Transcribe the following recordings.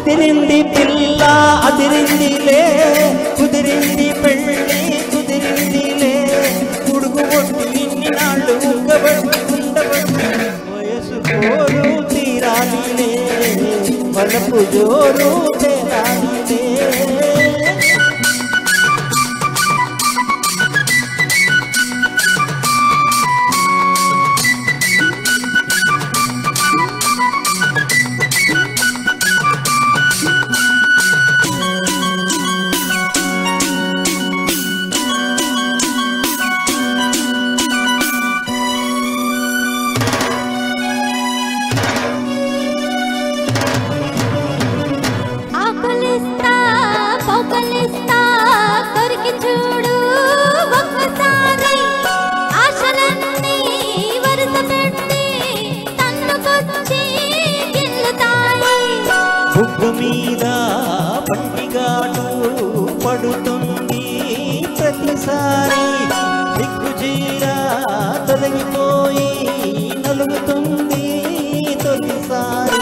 అదిరింది పిల్ల అదిరిందిలే కుదిరింది పెళ్ళి కుదిరిందిలే ఉడుకు కొట్టి ఇన్ని నాళ్ళు ఉగ్గబట్టి ఉండబట్టి వయసు కోరు తీరాలిలే వలపు జోరు తేరాలిలే బుగ్గ మీద పంటిగాడు పడుతుంది ప్రతిసారి దిగ్గుజీర తొలగిపోయి నలుగుతుంది తొలిసారి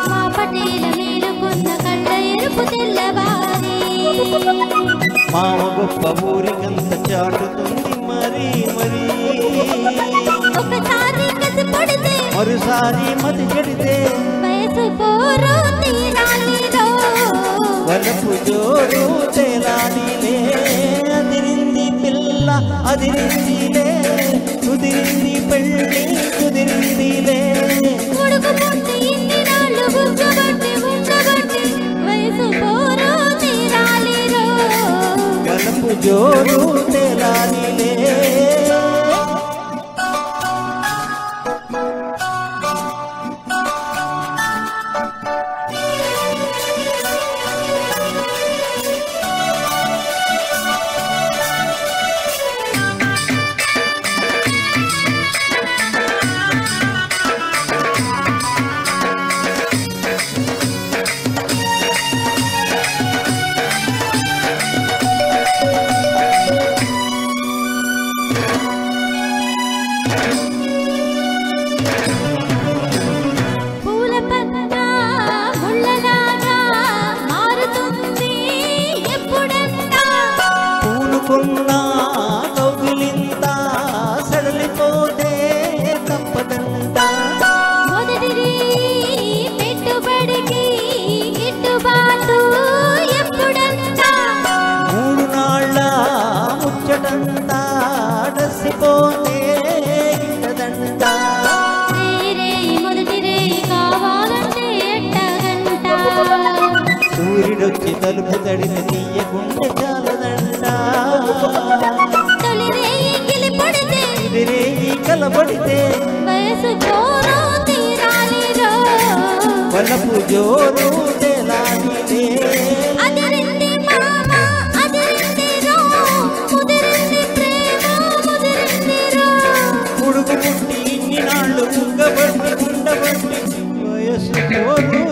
మా పటేల మేలుకున్న కళ్ళ ఎరుపు తెల్లవారి మామ గొప్ప ఊరికంత చాటుతుంది మరి మరి ఒకసారి కసి పడితే మరోసారి మతి చెడితే వయసు పోరు తీరాలిరో వలపు జోరు తేలాలిలే అదిరింది పిల్ల అదిరిందిలే కుదిరింది పెళ్ళి కుదిరిందిలే ఉడుకు పుట్టి ఇన్ని నాళ్ళు బుగ్గబట్టి ఉండబట్టి వయసు పోరు తీరాలిరో వలపు జోరు తేలాలిలే కౌగిలింత సడలిపోతే తప్పదంట మొదటి పెట్టుబడికి గిట్టుబాటు ఎప్పుడంట మూడు నాళ్ళ ముచ్చటంత డసిపోతే ఇంటదంట మొదటి రే కావాలంటే ఎట్టగంట సూర్యుడొచ్చి తలుపు తడిన తీయకుండా చాలదంట ఎదిరేగి కలబడితే వయసు జోరు తీరాలిరో వలపు జోరు తేలాలిలే అదిరింది మామ అదిరిందిరో ముదిరింది ప్రేమ ముదిరిందిరో ఉడుకు పుట్టి ఇన్ని నాళ్ళు ఉండబట్టి వయసు జోరు